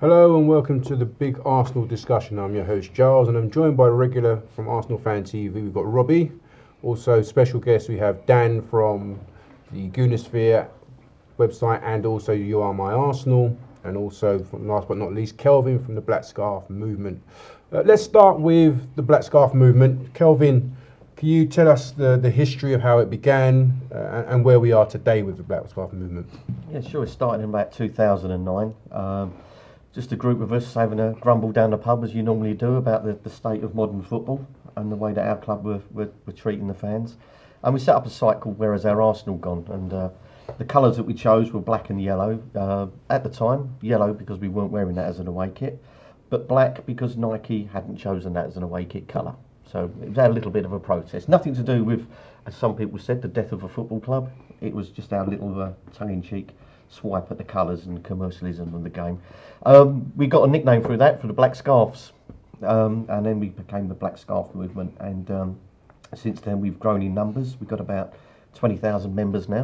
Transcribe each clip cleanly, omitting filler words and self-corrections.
Hello and welcome to the big Arsenal discussion. I'm your host Giles and I'm joined by a regular from Arsenal Fan TV. We've got Robbie, also special guest we have Dan from the Goonisphere website and also You Are My Arsenal, and also from last but not least Kelvin from the Black Scarf Movement. Let's start with the Black Scarf Movement. Kelvin, can you tell us the history of how it began and where we are today with the Black Scarf Movement? Yeah, sure. It started in about 2009. Just a group of us having a grumble down the pub as you normally do about the state of modern football and the way that our club were treating the fans. And we set up a site called Where Has Our Arsenal Gone? And the colours that we chose were black and yellow. At the time, yellow because we weren't wearing that as an away kit, but black because Nike hadn't chosen that as an away kit colour. So it was a little bit of a protest. Nothing to do with, as some people said, the death of a football club. It was just our little tongue-in-cheek swipe at the colours and commercialism of the game. We got a nickname through that, for the Black Scarves, and then we became the Black Scarf Movement, and since then we've grown in numbers. We've got about 20,000 members now,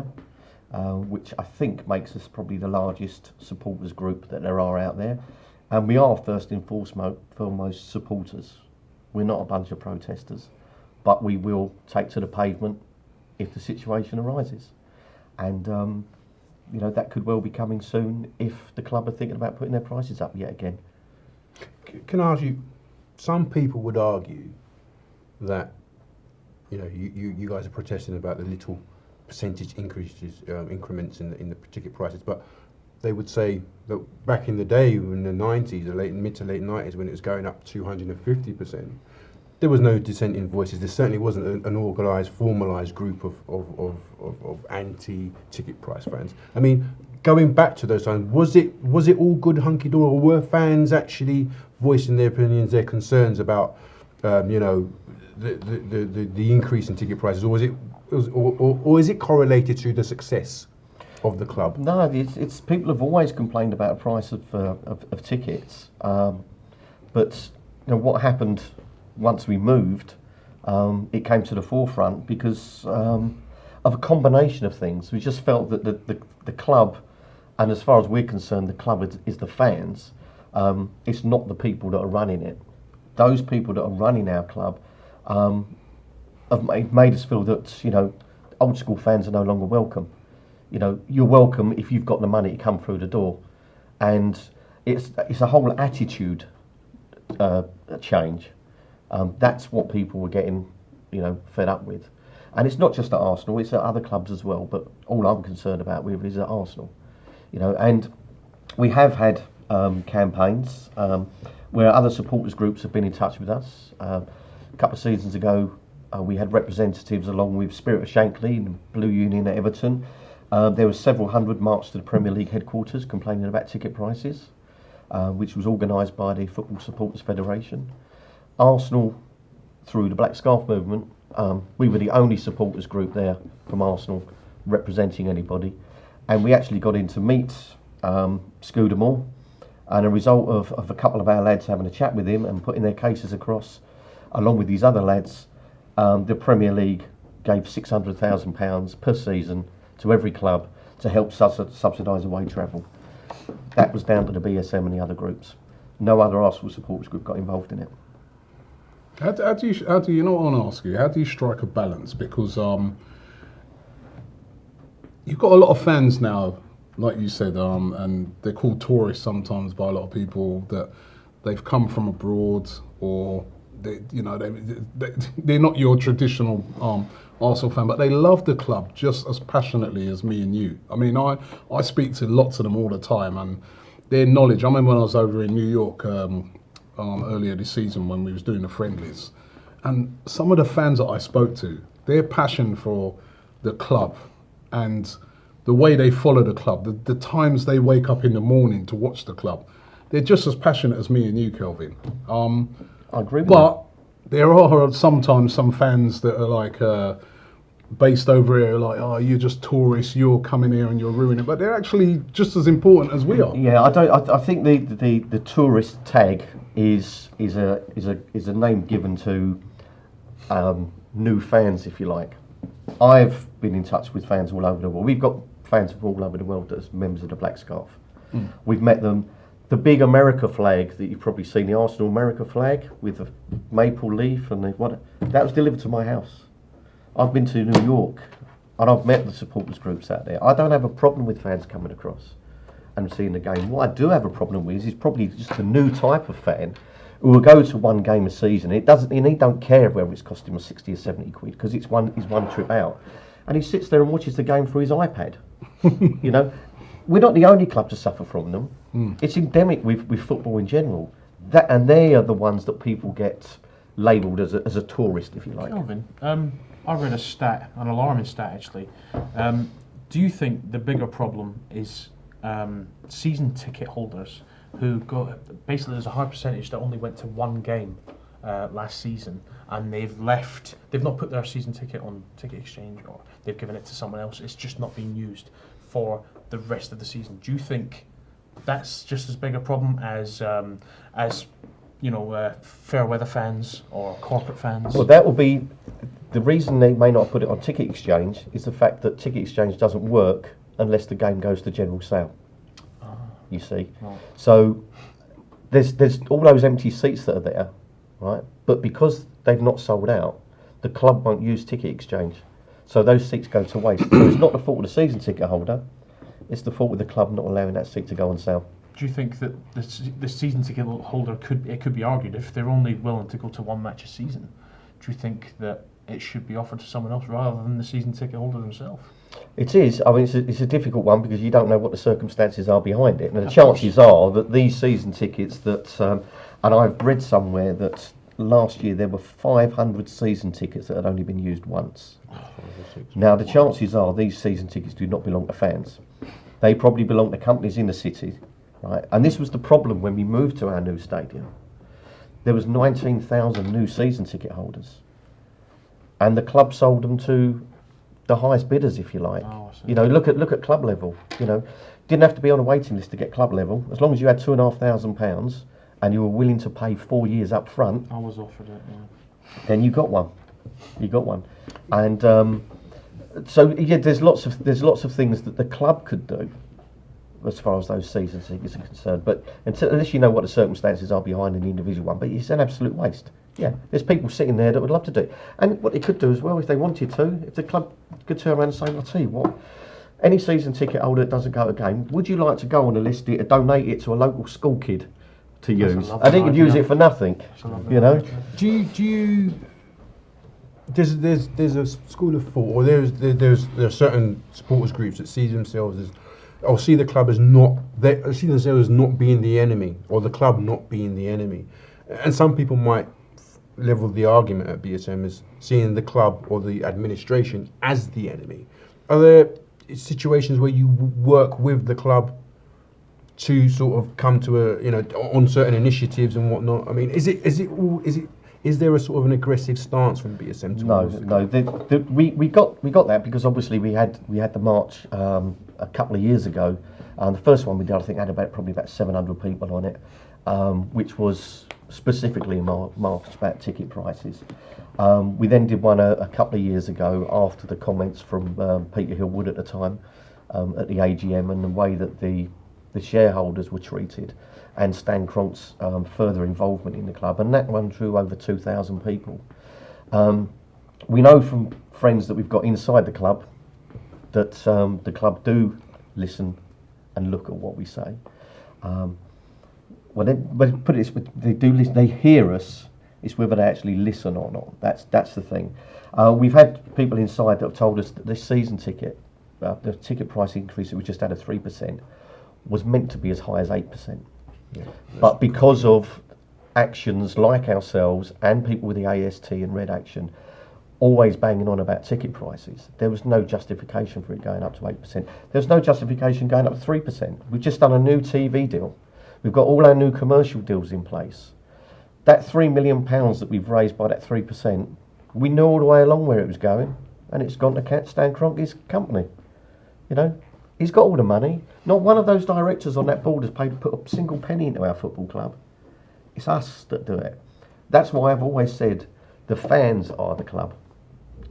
which I think makes us probably the largest supporters group that there are out there, and we are first and foremost supporters. We're not a bunch of protesters, but we will take to the pavement if the situation arises, and you know, that could well be coming soon if the club are thinking about putting their prices up yet again. Can I ask you, some people would argue that, you know, you guys are protesting about the little percentage increases, increments in the ticket prices, but they would say that back in the day, in the 90s, the mid to late 90s, when it was going up 250%, there was no dissenting voices. There certainly wasn't an organised, formalised group of anti-ticket price fans. I mean, going back to those times, was it all good hunky-dory, or were fans actually voicing their opinions, their concerns about, you know, the increase in ticket prices, or is it correlated to the success of the club? No, it's people have always complained about the price of tickets, but you know what happened. Once we moved, it came to the forefront because of a combination of things. We just felt that the club, and as far as we're concerned, the club is the fans. It's not the people that are running it. Those people that are running our club have made us feel that, you know, old school fans are no longer welcome. You know, you're welcome if you've got the money to come through the door, and it's a whole attitude change. That's what people were getting, you know, fed up with. And it's not just at Arsenal, it's at other clubs as well, but all I'm concerned about with is at Arsenal. You know, and we have had campaigns where other supporters groups have been in touch with us. A couple of seasons ago, we had representatives along with Spirit of Shankly and Blue Union at Everton. There were several hundred marched to the Premier League headquarters complaining about ticket prices, which was organised by the Football Supporters Federation. Arsenal, through the Black Scarf Movement, we were the only supporters group there from Arsenal representing anybody, and we actually got in to meet Scudamore, and a result of a couple of our lads having a chat with him and putting their cases across, along with these other lads, the Premier League gave £600,000 per season to every club to help subsidise away travel. That was down to the BSM and the other groups. No other Arsenal supporters group got involved in it. How do you know what I want to ask you? How do you strike a balance? Because you've got a lot of fans now, like you said, and they're called tourists sometimes by a lot of people, that they've come from abroad, or they're not your traditional Arsenal fan, but they love the club just as passionately as me and you. I mean, I speak to lots of them all the time, and their knowledge. I remember when I was over in New York earlier this season when we was doing the friendlies, and some of the fans that I spoke to, their passion for the club and the way they follow the club, the times they wake up in the morning to watch the club, they're just as passionate as me and you, Kelvin. I agree with but there are sometimes some fans that are like based over here, like, oh, you're just tourists, you're coming here and you're ruining it, but they're actually just as important as we are. Yeah, I think the tourist tag is a name given to new fans, if you like. I've been in touch with fans all over the world. We've got fans from all over the world as members of the Black Scarf. We've met them. the big America flag that you've probably seen, the Arsenal America flag with the maple leaf and that was delivered to my house. I've been to New York and I've met the supporters groups out there. I don't have a problem with fans coming across and seeing the game. What I do have a problem with is probably just a new type of fan who will go to one game a season. He don't care whether it's costing him 60 or 70 quid because it's one trip out. And he sits there and watches the game through his iPad. You know, we're not the only club to suffer from them. It's endemic with football in general. And they are the ones that people get labelled as a tourist, if you like. Kelvin, I read a stat, an alarming stat actually. Do you think the bigger problem is season ticket holders who got, basically there's a high percentage that only went to one game last season, and they've not put their season ticket on Ticket Exchange, or they've given it to someone else, it's just not being used for the rest of the season? Do you think that's just as big a problem as fair weather fans or corporate fans? Well, that will be the reason they may not put it on Ticket Exchange is the fact that Ticket Exchange doesn't work unless the game goes to general sale. You see, right. So there's all those empty seats that are there, right? But because they've not sold out, the club won't use Ticket Exchange, so those seats go to waste. So it's not the fault of the season ticket holder; it's the fault of the club not allowing that seat to go on sale. Do you think that the season ticket holder could be argued if they're only willing to go to one match a season? Do you think that it should be offered to someone else rather than the season ticket holder themselves? It is. I mean, it's a difficult one because you don't know what the circumstances are behind it. And the chances are that these season tickets that, and I've read somewhere that last year there were 500 season tickets that had only been used once. Now, the chances are these season tickets do not belong to fans. They probably belong to companies in the city, right? And this was the problem when we moved to our new stadium. There was 19,000 new season ticket holders. And the club sold them to the highest bidders, if you like. You know, look at club level. You know, didn't have to be on a waiting list to get club level. As long as you had £2,500 and you were willing to pay 4 years up front, I was offered it. Yeah. Then you got one. You got one, and so yeah, there's lots of things that the club could do as far as those season tickets are concerned. But unless you know what the circumstances are behind an individual one, but it's an absolute waste. Yeah, there's people sitting there that would love to do it. And what they could do as well, if they wanted to, if the club could turn around and say, I'll tell you what, any season ticket holder that doesn't go to a game, would you like to go on a list to donate it to a local school kid to use? And he could use it for nothing, you know? Do you there's a school of thought, or there are certain supporters groups that see themselves as, or see the club as see themselves as not being the enemy, or the club not being the enemy. And some people might level the argument at BSM as seeing the club or the administration as the enemy. Are there situations where you work with the club to sort of come to on certain initiatives and whatnot? I mean, is there a sort of an aggressive stance from BSM towards No. We got that because obviously we had the march a couple of years ago. The first one we did, I think, had probably about 700 people on it, which was specifically marched about ticket prices. We then did one a couple of years ago after the comments from Peter Hillwood at the time at the AGM and the way that the shareholders were treated, and Stan Kroenk's further involvement in the club, and that one drew over 2,000 people. We know from friends that we've got inside the club that the club do listen and look at what we say. Well, put it this way, they do listen. They hear us. It's whether they actually listen or not. That's the thing. We've had people inside that have told us that this season ticket, the ticket price increase that we just had of 3%, was meant to be as high as 8%. Yeah, but because of actions like ourselves and people with the AST and Red Action always banging on about ticket prices, there was no justification for it going up to 8%. There's no justification going up to 3%. We've just done a new TV deal. We've got all our new commercial deals in place. That £3 million that we've raised by that 3%, we knew all the way along where it was going, and it's gone to Stan Kroenke's company. You know, he's got all the money. Not one of those directors on that board has put a single penny into our football club. It's us that do it. That's why I've always said the fans are the club,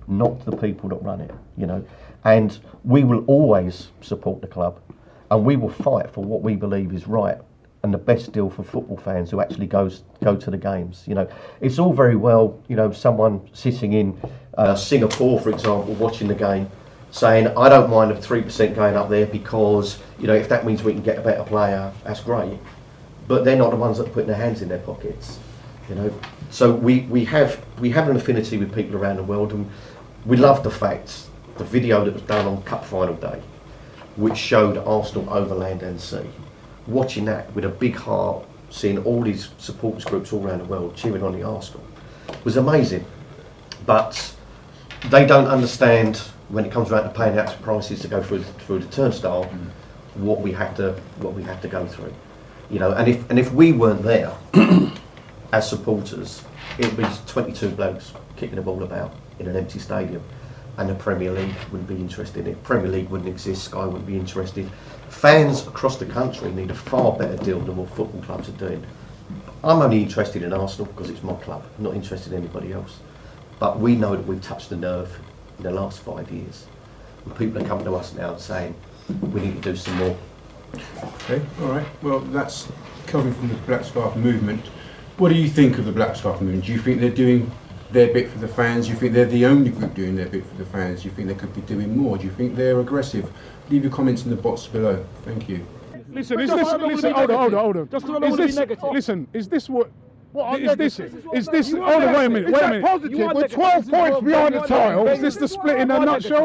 not the people that run it. You know, and we will always support the club, and we will fight for what we believe is right and the best deal for football fans who actually go to the games. You know, it's all very well, you know, someone sitting in Singapore, for example, watching the game, saying, I don't mind the 3% going up there because, you know, if that means we can get a better player, that's great. But they're not the ones that are putting their hands in their pockets, you know. So we have an affinity with people around the world, and we love the fact, the video that was done on Cup Final Day, which showed Arsenal over land and sea. Watching that with a big heart, seeing all these supporters groups all around the world cheering on the Arsenal, was amazing. But they don't understand when it comes around to paying out prices to go through the turnstile, what we have to go through. You know, and if we weren't there as supporters, it would be 22 blokes kicking the ball about in an empty stadium, and the Premier League wouldn't be interested in it. Premier League wouldn't exist, Sky wouldn't be interested. Fans across the country need a far better deal than what football clubs are doing. I'm only interested in Arsenal because it's my club, I'm not interested in anybody else. But we know that we've touched the nerve in the last 5 years. And people are coming to us now and saying, we need to do some more. Okay, all right. Well, that's Kelvin from the Black Scarf Movement. What do you think of the Black Scarf Movement? Do you think they're doing their bit for the fans? Do you think they're the only group doing their bit for the fans? Do you think they could be doing more? Do you think they're aggressive? Leave your comments in the box below. Thank you. Listen, hold on. Just because I don't want to be negative. Listen, is this what? Is this? Hold on, wait a minute. We're 12 points behind the title. Is this the split in a nutshell?